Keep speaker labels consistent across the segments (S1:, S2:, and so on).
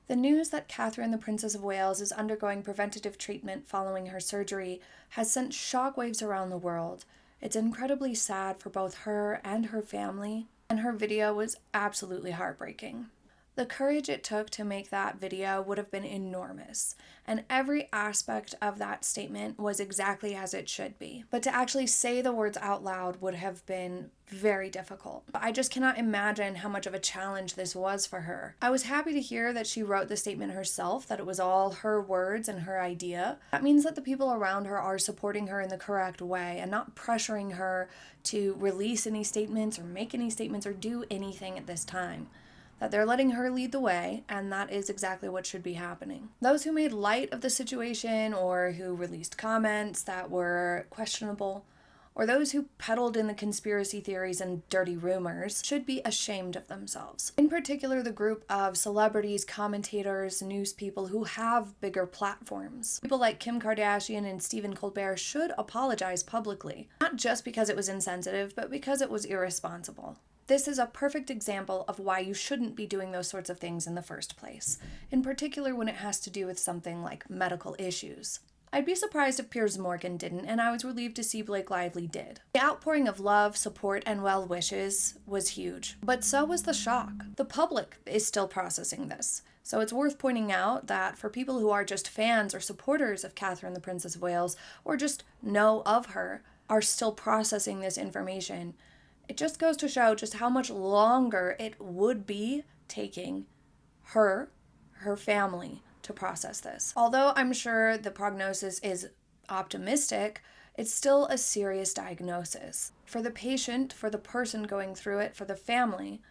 S1: The news that Catherine, the Princess of Wales, is undergoing preventative treatment following her surgery has sent shockwaves around the world. It's incredibly sad for both her and her family, and her video was absolutely heartbreaking. The courage it took to make that video would have been enormous, and every aspect of that statement was exactly as it should be. But to actually say the words out loud would have been very difficult. I just cannot imagine how much of a challenge this was for her. I was happy to hear that she wrote the statement herself, that it was all her words and her idea. That means that the people around her are supporting her in the correct way and not pressuring her to release any statements or make any statements or do anything at this time. That they're letting her lead the way, and that is exactly what should be happening. Those who made light of the situation or who released comments that were questionable, or those who peddled in the conspiracy theories and dirty rumors should be ashamed of themselves. In particular, the group of celebrities, commentators, news people who have bigger platforms. People like Kim Kardashian and Stephen Colbert should apologize publicly, not just because it was insensitive, but because it was irresponsible. This is a perfect example of why you shouldn't be doing those sorts of things in the first place, in particular when it has to do with something like medical issues. I'd be surprised if Piers Morgan didn't, and I was relieved to see Blake Lively did. The outpouring of love, support, and well wishes was huge, but so was the shock. The public is still processing this, so it's worth pointing out that for people who are just fans or supporters of Catherine, the Princess of Wales, or just know of her, are still processing this information. It just goes to show just how much longer it would be taking her family to process this. Although I'm sure the prognosis is optimistic, it's still a serious diagnosis. For the patient, for the person going through it, for the family,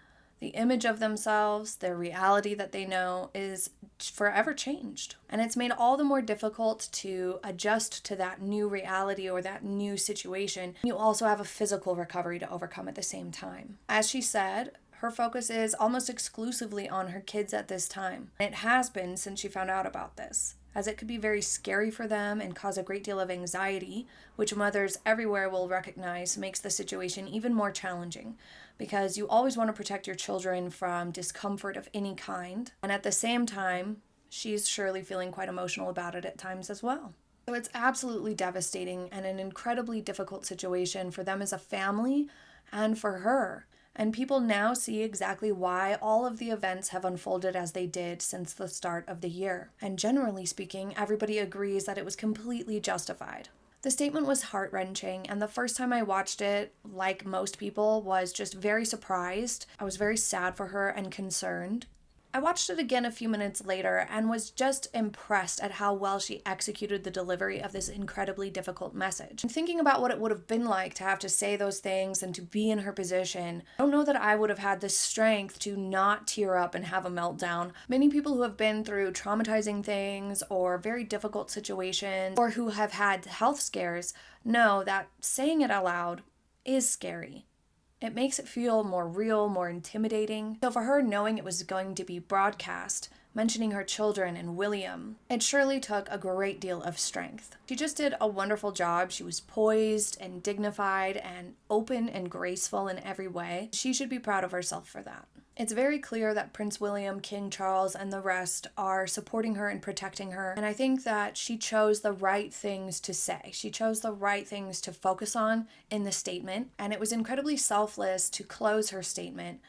S1: the image of themselves, their reality that they know is forever changed. And it's made all the more difficult to adjust to that new reality or that new situation. You also have a physical recovery to overcome at the same time. As she said, her focus is almost exclusively on her kids at this time. It has been since she found out about this, as it could be very scary for them and cause a great deal of anxiety, which mothers everywhere will recognize makes the situation even more challenging, because you always want to protect your children from discomfort of any kind, and at the same time, she's surely feeling quite emotional about it at times as well. So it's absolutely devastating and an incredibly difficult situation for them as a family and for her. And people now see exactly why all of the events have unfolded as they did since the start of the year. And generally speaking, everybody agrees that it was completely justified. The statement was heart-wrenching, and the first time I watched it, like most people, was just very surprised. I was very sad for her and concerned. I watched it again a few minutes later and was just impressed at how well she executed the delivery of this incredibly difficult message. And thinking about what it would have been like to have to say those things and to be in her position, I don't know that I would have had the strength to not tear up and have a meltdown. Many people who have been through traumatizing things or very difficult situations or who have had health scares know that saying it out loud is scary. It makes it feel more real, more intimidating. So for her, knowing it was going to be broadcast, mentioning her children and William, it surely took a great deal of strength. She just did a wonderful job. She was poised and dignified and open and graceful in every way. She should be proud of herself for that. It's very clear that Prince William, King Charles, and the rest are supporting her and protecting her. And I think that she chose the right things to say. She chose the right things to focus on in the statement. And it was incredibly selfless to close her statement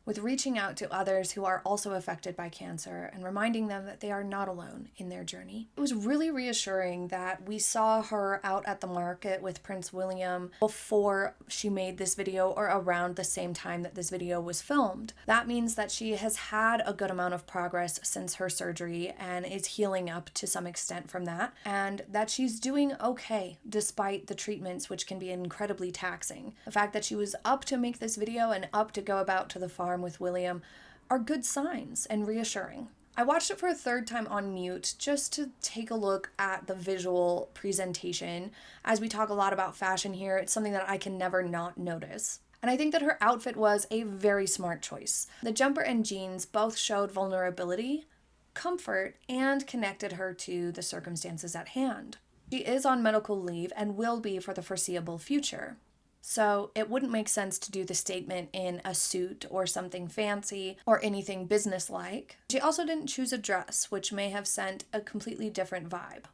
S1: with reaching out to others who are also affected by cancer and reminding them that they are not alone in their journey. It was really reassuring that we saw her out at the market with Prince William before she made this video or around the same time that this video was filmed. That means that she has had a good amount of progress since her surgery and is healing up to some extent from that, and that she's doing okay despite the treatments, which can be incredibly taxing. The fact that she was up to make this video and up to go about to the farm with William are good signs and reassuring. I watched it for a third time on mute just to take a look at the visual presentation. As we talk a lot about fashion here, it's something that I can never not notice. And I think that her outfit was a very smart choice. The jumper and jeans both showed vulnerability, comfort, and connected her to the circumstances at hand. She is on medical leave and will be for the foreseeable future. So it wouldn't make sense to do the statement in a suit or something fancy or anything businesslike. She also didn't choose a dress, which may have sent a completely different vibe.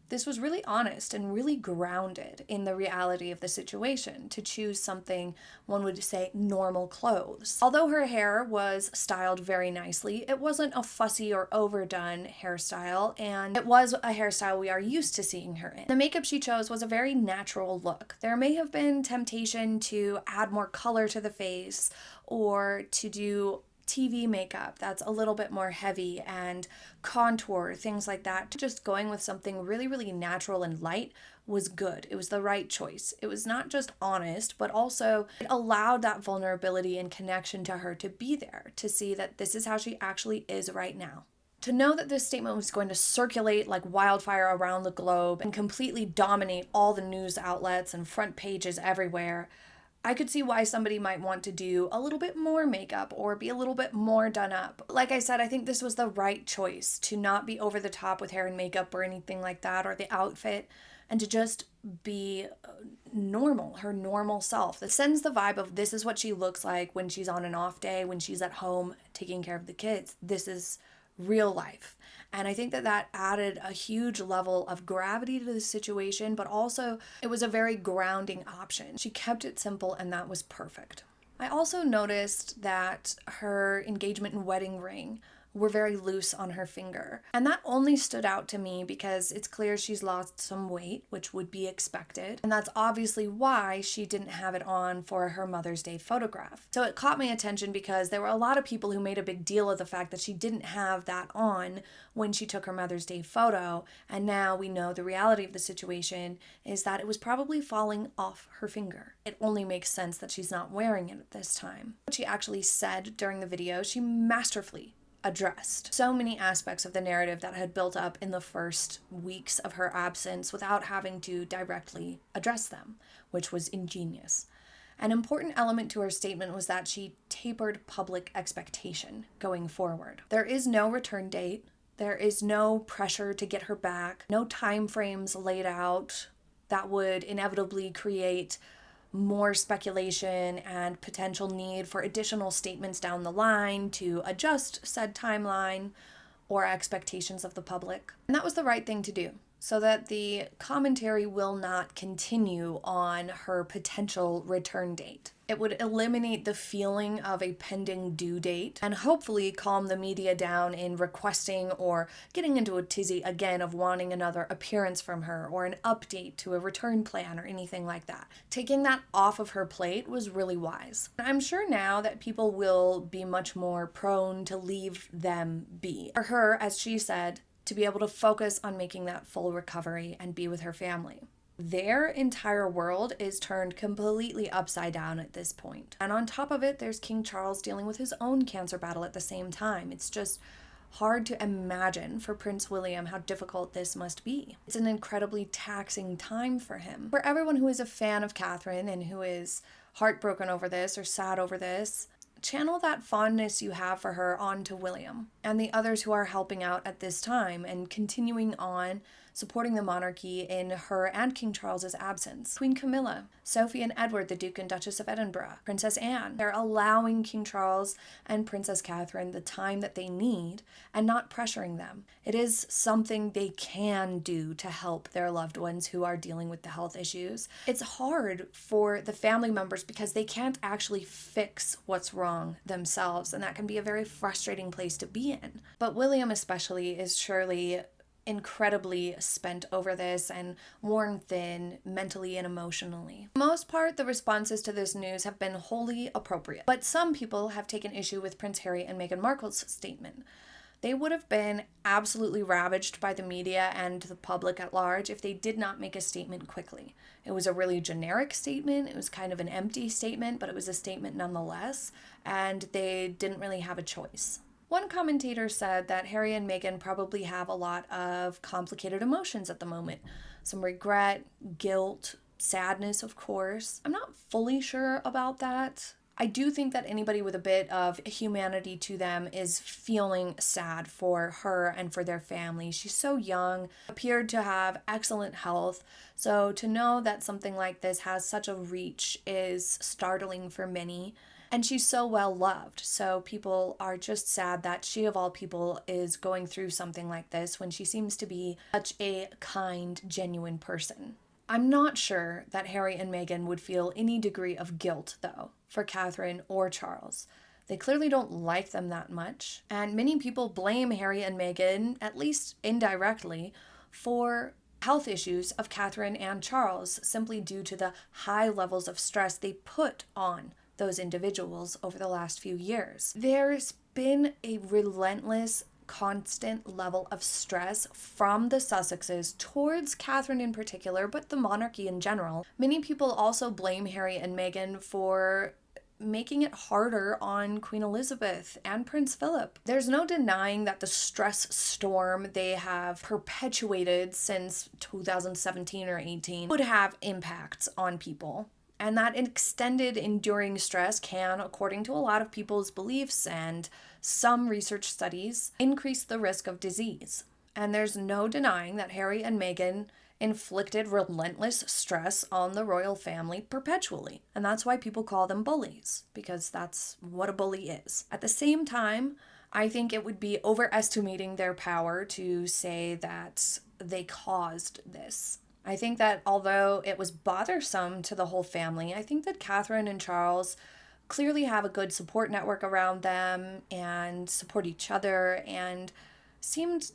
S1: This was really honest and really grounded in the reality of the situation to choose something, one would say, normal clothes. Although her hair was styled very nicely, it wasn't a fussy or overdone hairstyle, and it was a hairstyle we are used to seeing her in. The makeup she chose was a very natural look. There may have been temptation to add more color to the face or to do TV makeup that's a little bit more heavy and contour, things like that. Just going with something really, really natural and light was good. It was the right choice. It was not just honest, but also it allowed that vulnerability and connection to her to be there, to see that this is how she actually is right now. To know that this statement was going to circulate like wildfire around the globe and completely dominate all the news outlets and front pages everywhere, I could see why somebody might want to do a little bit more makeup or be a little bit more done up. Like I said, I think this was the right choice to not be over the top with hair and makeup or anything like that, or the outfit, and to just be normal, her normal self. That sends the vibe of this is what she looks like when she's on an off day, when she's at home taking care of the kids. This is real life. And I think that that added a huge level of gravity to the situation, but also it was a very grounding option. She kept it simple, and that was perfect. I also noticed that her engagement and wedding ring were very loose on her finger. And that only stood out to me because it's clear she's lost some weight, which would be expected. And that's obviously why she didn't have it on for her Mother's Day photograph. So it caught my attention because there were a lot of people who made a big deal of the fact that she didn't have that on when she took her Mother's Day photo. And now we know the reality of the situation is that it was probably falling off her finger. It only makes sense that she's not wearing it at this time. What she actually said during the video, she masterfully addressed so many aspects of the narrative that had built up in the first weeks of her absence without having to directly address them, which was ingenious. An important element to her statement was that she tapered public expectation going forward. There is no return date. There is no pressure to get her back, no time frames laid out that would inevitably create more speculation and potential need for additional statements down the line to adjust said timeline or expectations of the public. And that was the right thing to do, so that the commentary will not continue on her potential return date. It would eliminate the feeling of a pending due date and hopefully calm the media down in requesting or getting into a tizzy again of wanting another appearance from her or an update to a return plan or anything like that. Taking that off of her plate was really wise. I'm sure now that people will be much more prone to leave them be. For her, as she said, to be able to focus on making that full recovery and be with her family. Their entire world is turned completely upside down at this point. And on top of it, there's King Charles dealing with his own cancer battle at the same time. It's just hard to imagine for Prince William how difficult this must be. It's an incredibly taxing time for him. For everyone who is a fan of Catherine and who is heartbroken over this or sad over this, channel that fondness you have for her onto William and the others who are helping out at this time and continuing on supporting the monarchy in her and King Charles's absence. Queen Camilla, Sophie and Edward, the Duke and Duchess of Edinburgh, Princess Anne. They're allowing King Charles and Princess Catherine the time that they need and not pressuring them. It is something they can do to help their loved ones who are dealing with the health issues. It's hard for the family members because they can't actually fix what's wrong themselves, and that can be a very frustrating place to be in. But William especially is surely incredibly spent over this and worn thin mentally and emotionally. For the most part, the responses to this news have been wholly appropriate, but some people have taken issue with Prince Harry and Meghan Markle's statement. They would have been absolutely ravaged by the media and the public at large if they did not make a statement quickly. It was a really generic statement. It was kind of an empty statement, but it was a statement nonetheless, and they didn't really have a choice. One commentator said that Harry and Meghan probably have a lot of complicated emotions at the moment. Some regret, guilt, sadness, of course. I'm not fully sure about that. I do think that anybody with a bit of humanity to them is feeling sad for her and for their family. She's so young, appeared to have excellent health. So to know that something like this has such a reach is startling for many. And she's so well loved. So people are just sad that she, of all people, is going through something like this when she seems to be such a kind, genuine person. I'm not sure that Harry and Meghan would feel any degree of guilt, though, for Catherine or Charles. They clearly don't like them that much, and many people blame Harry and Meghan, at least indirectly, for health issues of Catherine and Charles, simply due to the high levels of stress they put on those individuals over the last few years. There's been a relentless constant level of stress from the Sussexes towards Catherine in particular, but the monarchy in general. Many people also blame Harry and Meghan for making it harder on Queen Elizabeth and Prince Philip. There's no denying that the stress storm they have perpetuated since 2017 or 18 would have impacts on people. And that extended enduring stress can, according to a lot of people's beliefs and some research studies, increase the risk of disease. And there's no denying that Harry and Meghan inflicted relentless stress on the royal family perpetually. And that's why people call them bullies, because that's what a bully is. At the same time, I think it would be overestimating their power to say that they caused this. I think that although it was bothersome to the whole family, I think that Catherine and Charles clearly have a good support network around them and support each other and seemed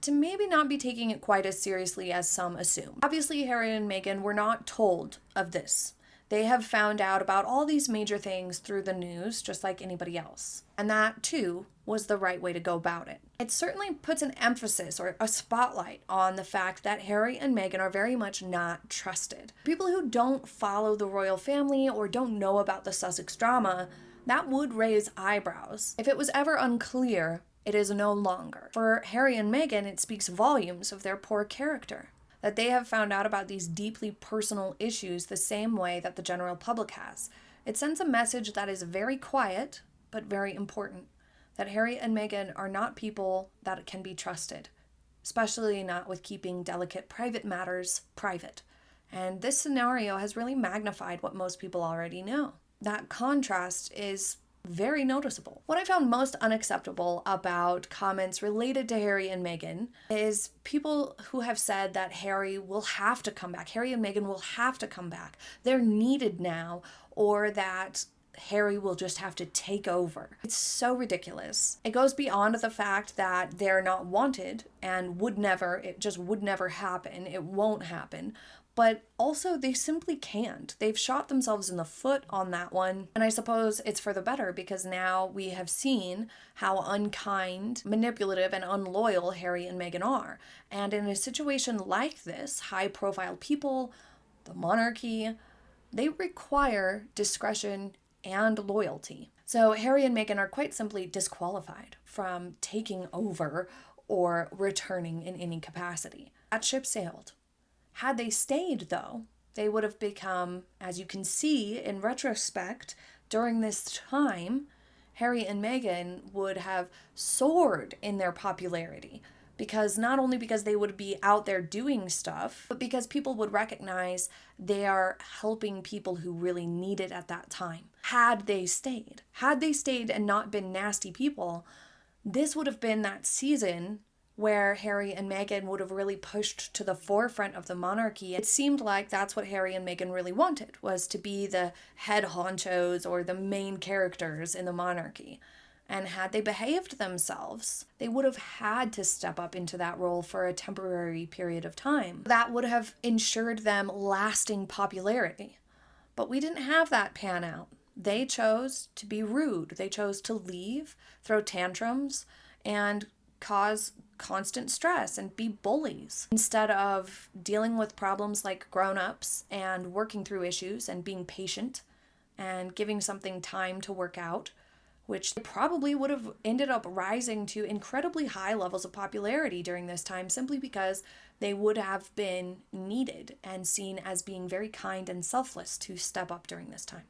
S1: to maybe not be taking it quite as seriously as some assume. Obviously, Harry and Meghan were not told of this. They have found out about all these major things through the news, just like anybody else. And that, too, was the right way to go about it. It certainly puts an emphasis or a spotlight on the fact that Harry and Meghan are very much not trusted. People who don't follow the royal family or don't know about the Sussex drama, that would raise eyebrows. If it was ever unclear, it is no longer. For Harry and Meghan, it speaks volumes of their poor character. That they have found out about these deeply personal issues the same way that the general public has. It sends a message that is very quiet, but very important. That Harry and Meghan are not people that can be trusted, especially not with keeping delicate private matters private. And this scenario has really magnified what most people already know. That contrast is very noticeable. What I found most unacceptable about comments related to Harry and Meghan is people who have said that Harry will have to come back. Harry and Meghan will have to come back. They're needed now, or that Harry will just have to take over. It's so ridiculous. It goes beyond the fact that they're not wanted and it just would never happen. It won't happen. But also, they simply can't. They've shot themselves in the foot on that one. And I suppose it's for the better, because now we have seen how unkind, manipulative, and unloyal Harry and Meghan are. And in a situation like this, high-profile people, the monarchy, they require discretion and loyalty. So Harry and Meghan are quite simply disqualified from taking over or returning in any capacity. That ship sailed. Had they stayed, though, they would have become, as you can see in retrospect, during this time, Harry and Meghan would have soared in their popularity. Because not only because they would be out there doing stuff, but because people would recognize they are helping people who really need it at that time. Had they stayed and not been nasty people, this would have been that season where Harry and Meghan would have really pushed to the forefront of the monarchy. It seemed like that's what Harry and Meghan really wanted, was to be the head honchos or the main characters in the monarchy. And had they behaved themselves, they would have had to step up into that role for a temporary period of time. That would have ensured them lasting popularity. But we didn't have that pan out. They chose to be rude. They chose to leave, throw tantrums, and cause constant stress and be bullies instead of dealing with problems like grown-ups and working through issues and being patient and giving something time to work out, which probably would have ended up rising to incredibly high levels of popularity during this time simply because they would have been needed and seen as being very kind and selfless to step up during this time.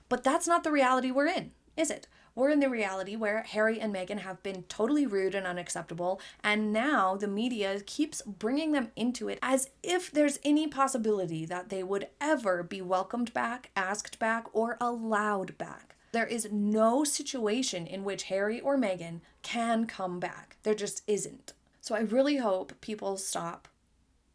S1: But that's not the reality we're in, is it? We're in the reality where Harry and Meghan have been totally rude and unacceptable, and now the media keeps bringing them into it as if there's any possibility that they would ever be welcomed back, asked back, or allowed back. There is no situation in which Harry or Meghan can come back. There just isn't. So I really hope people stop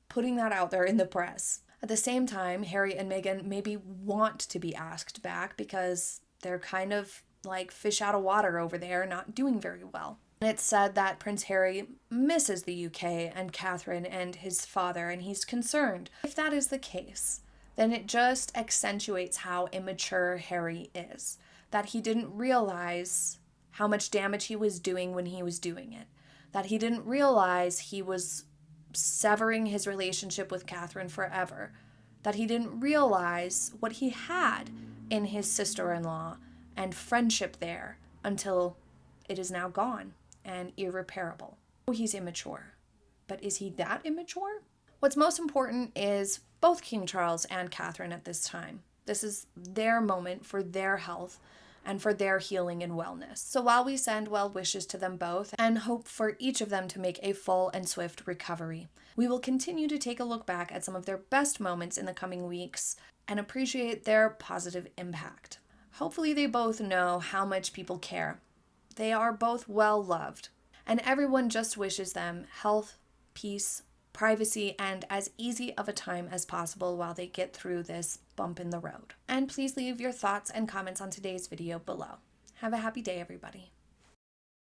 S1: putting that out there in the press. At the same time, Harry and Meghan maybe want to be asked back because they're kind of like fish out of water over there, not doing very well. And it's said that Prince Harry misses the UK and Catherine and his father, and he's concerned. If that is the case, then it just accentuates how immature Harry is, that he didn't realize how much damage he was doing when he was doing it, that he didn't realize he was severing his relationship with Catherine forever, that he didn't realize what he had in his sister-in-law and friendship there until it is now gone and irreparable. He's immature. But is he that immature? What's most important is both King Charles and Catherine at this time. This is their moment for their health and for their healing and wellness. So while we send well wishes to them both and hope for each of them to make a full and swift recovery, we will continue to take a look back at some of their best moments in the coming weeks and appreciate their positive impact. Hopefully they both know how much people care. They are both well loved, and everyone just wishes them health, peace, privacy, and as easy of a time as possible while they get through this bump in the road. And please leave your thoughts and comments on today's video below. Have a happy day, everybody.